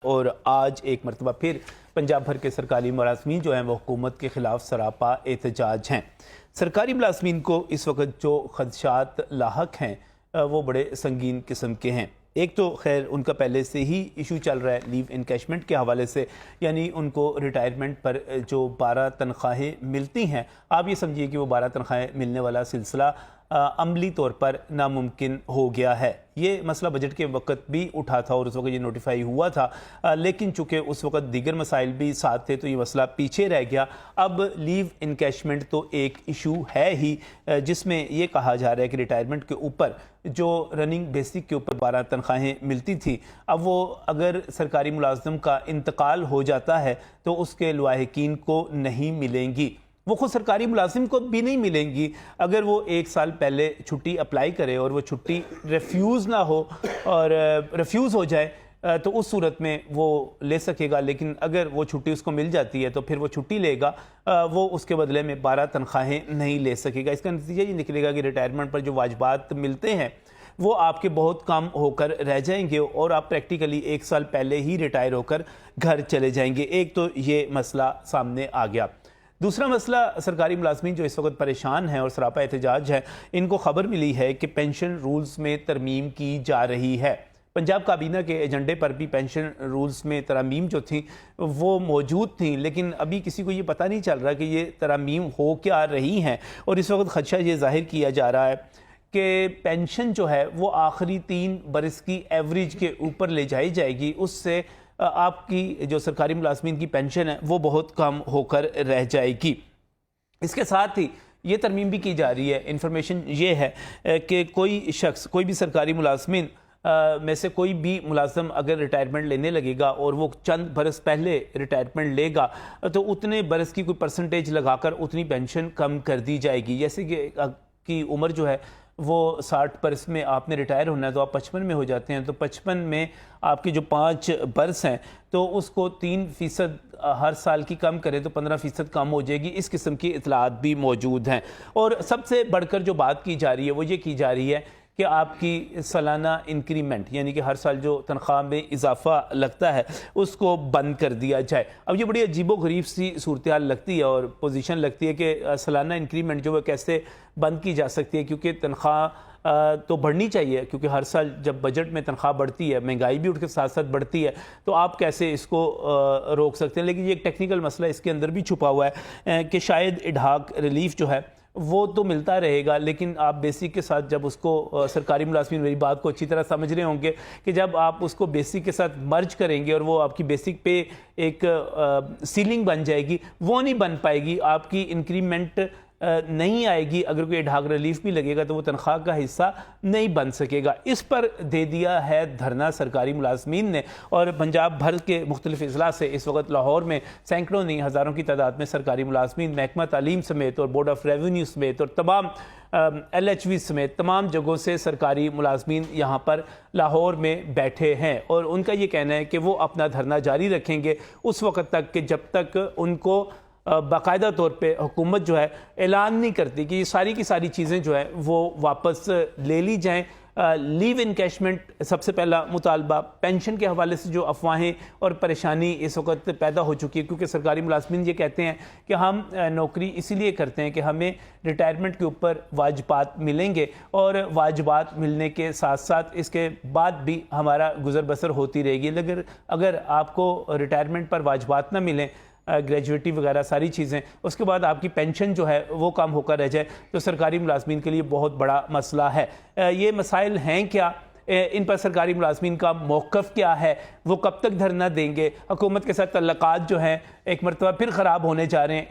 اور آج ایک مرتبہ پھر پنجاب بھر کے سرکاری ملازمین جو ہیں وہ حکومت کے خلاف سراپا احتجاج ہیں۔ سرکاری ملازمین کو اس وقت جو خدشات لاحق ہیں وہ بڑے سنگین قسم کے ہیں۔ ایک تو خیر ان کا پہلے سے ہی ایشو چل رہا ہے لیو انکیشمنٹ کے حوالے سے، یعنی ان کو ریٹائرمنٹ پر جو 12 تنخواہیں ملتی ہیں، آپ یہ سمجھیے کہ وہ 12 تنخواہیں ملنے والا سلسلہ عملی طور پر ناممکن ہو گیا ہے۔ یہ مسئلہ بجٹ کے وقت بھی اٹھا تھا اور اس وقت یہ نوٹیفائی ہوا تھا، لیکن چونکہ اس وقت دیگر مسائل بھی ساتھ تھے تو یہ مسئلہ پیچھے رہ گیا۔ اب لیو انکیشمنٹ تو ایک ایشو ہے ہی، جس میں یہ کہا جا رہا ہے کہ ریٹائرمنٹ کے اوپر جو رننگ بیسک کے اوپر 12 تنخواہیں ملتی تھی، اب وہ اگر سرکاری ملازم کا انتقال ہو جاتا ہے تو اس کے لواحقین کو نہیں ملیں گی۔ وہ خود سرکاری ملازم کو بھی نہیں ملیں گی اگر وہ 1 سال پہلے چھٹی اپلائی کرے اور وہ چھٹی ریفیوز نہ ہو اور ریفیوز ہو جائے تو اس صورت میں وہ لے سکے گا، لیکن اگر وہ چھٹی اس کو مل جاتی ہے تو پھر وہ چھٹی لے گا، وہ اس کے بدلے میں 12 تنخواہیں نہیں لے سکے گا۔ اس کا نتیجہ یہ نکلے گا کہ ریٹائرمنٹ پر جو واجبات ملتے ہیں وہ آپ کے بہت کم ہو کر رہ جائیں گے اور آپ پریکٹیکلی 1 سال پہلے ہی ریٹائر ہو کر گھر چلے جائیں گے۔ ایک تو یہ مسئلہ سامنے آ گیا۔ دوسرا مسئلہ، سرکاری ملازمین جو اس وقت پریشان ہیں اور سراپا احتجاج ہے، ان کو خبر ملی ہے کہ پینشن رولز میں ترمیم کی جا رہی ہے۔ پنجاب کابینہ کے ایجنڈے پر بھی پینشن رولز میں ترامیم جو تھیں وہ موجود تھیں، لیکن ابھی کسی کو یہ پتہ نہیں چل رہا کہ یہ ترامیم ہو کیا رہی ہیں، اور اس وقت خدشہ یہ ظاہر کیا جا رہا ہے کہ پینشن جو ہے وہ آخری 3 برس کی ایوریج کے اوپر لے جائی جائے گی۔ اس سے آپ کی جو سرکاری ملازمین کی پینشن ہے وہ بہت کم ہو کر رہ جائے گی۔ اس کے ساتھ ہی یہ ترمیم بھی کی جا رہی ہے، انفارمیشن یہ ہے کہ کوئی شخص، کوئی بھی سرکاری ملازمین میں سے کوئی بھی ملازم اگر ریٹائرمنٹ لینے لگے گا اور وہ چند برس پہلے ریٹائرمنٹ لے گا تو اتنے برس کی کوئی پرسنٹیج لگا کر اتنی پینشن کم کر دی جائے گی۔ جیسے کہ کی عمر جو ہے وہ 60 برس میں آپ نے ریٹائر ہونا ہے تو آپ 55 میں ہو جاتے ہیں، تو 55 میں آپ کی جو 5 برس ہیں تو اس کو 3% ہر سال کی کم کرے تو 15% کم ہو جائے گی۔ اس قسم کی اطلاعات بھی موجود ہیں، اور سب سے بڑھ کر جو بات کی جا رہی ہے وہ یہ کی جا رہی ہے کہ آپ کی سالانہ انکریمنٹ، یعنی کہ ہر سال جو تنخواہ میں اضافہ لگتا ہے اس کو بند کر دیا جائے۔ اب یہ بڑی عجیب و غریب سی صورتحال لگتی ہے اور پوزیشن لگتی ہے کہ سالانہ انکریمنٹ جو ہے کیسے بند کی جا سکتی ہے، کیونکہ تنخواہ تو بڑھنی چاہیے، کیونکہ ہر سال جب بجٹ میں تنخواہ بڑھتی ہے، مہنگائی بھی اٹھ کے ساتھ ساتھ بڑھتی ہے، تو آپ کیسے اس کو روک سکتے ہیں۔ لیکن یہ ایک ٹیکنیکل مسئلہ اس کے اندر بھی چھپا ہوا ہے کہ شاید ایڈہاک ریلیف جو ہے وہ تو ملتا رہے گا، لیکن آپ بیسک کے ساتھ جب اس کو، سرکاری ملازمین میری بات کو اچھی طرح سمجھ رہے ہوں گے کہ جب آپ اس کو بیسک کے ساتھ مرج کریں گے اور وہ آپ کی بیسک پہ ایک سیلنگ بن جائے گی، وہ نہیں بن پائے گی، آپ کی انکریمنٹ نہیں آئے گی۔ اگر کوئی ایڈہاک ریلیف بھی لگے گا تو وہ تنخواہ کا حصہ نہیں بن سکے گا۔ اس پر دے دیا ہے دھرنا سرکاری ملازمین نے، اور پنجاب بھر کے مختلف اضلاع سے اس وقت لاہور میں سینکڑوں نہیں ہزاروں کی تعداد میں سرکاری ملازمین محکمہ تعلیم سمیت اور بورڈ آف ریونیو سمیت اور تمام LHV سمیت تمام جگہوں سے سرکاری ملازمین یہاں پر لاہور میں بیٹھے ہیں، اور ان کا یہ کہنا ہے کہ وہ اپنا دھرنا جاری رکھیں گے اس وقت تک کہ جب تک ان کو باقاعدہ طور پہ حکومت جو ہے اعلان نہیں کرتی کہ یہ ساری کی ساری چیزیں جو ہیں وہ واپس لے لی جائیں۔ لیو انکیشمنٹ سب سے پہلا مطالبہ، پینشن کے حوالے سے جو افواہیں اور پریشانی اس وقت پیدا ہو چکی ہے، کیونکہ سرکاری ملازمین یہ کہتے ہیں کہ ہم نوکری اسی لیے کرتے ہیں کہ ہمیں ریٹائرمنٹ کے اوپر واجبات ملیں گے، اور واجبات ملنے کے ساتھ ساتھ اس کے بعد بھی ہمارا گزر بسر ہوتی رہے گی۔ اگر آپ کو ریٹائرمنٹ پر واجبات نہ ملیں، گریجویٹی وغیرہ ساری چیزیں، اس کے بعد آپ کی پینشن جو ہے وہ کم ہو کر رہ جائے تو سرکاری ملازمین کے لیے بہت بڑا مسئلہ ہے۔ یہ مسائل ہیں کیا، ان پر سرکاری ملازمین کا موقف کیا ہے، وہ کب تک دھرنا دیں گے، حکومت کے ساتھ تعلقات جو ہیں ایک مرتبہ پھر خراب ہونے جا رہے ہیں۔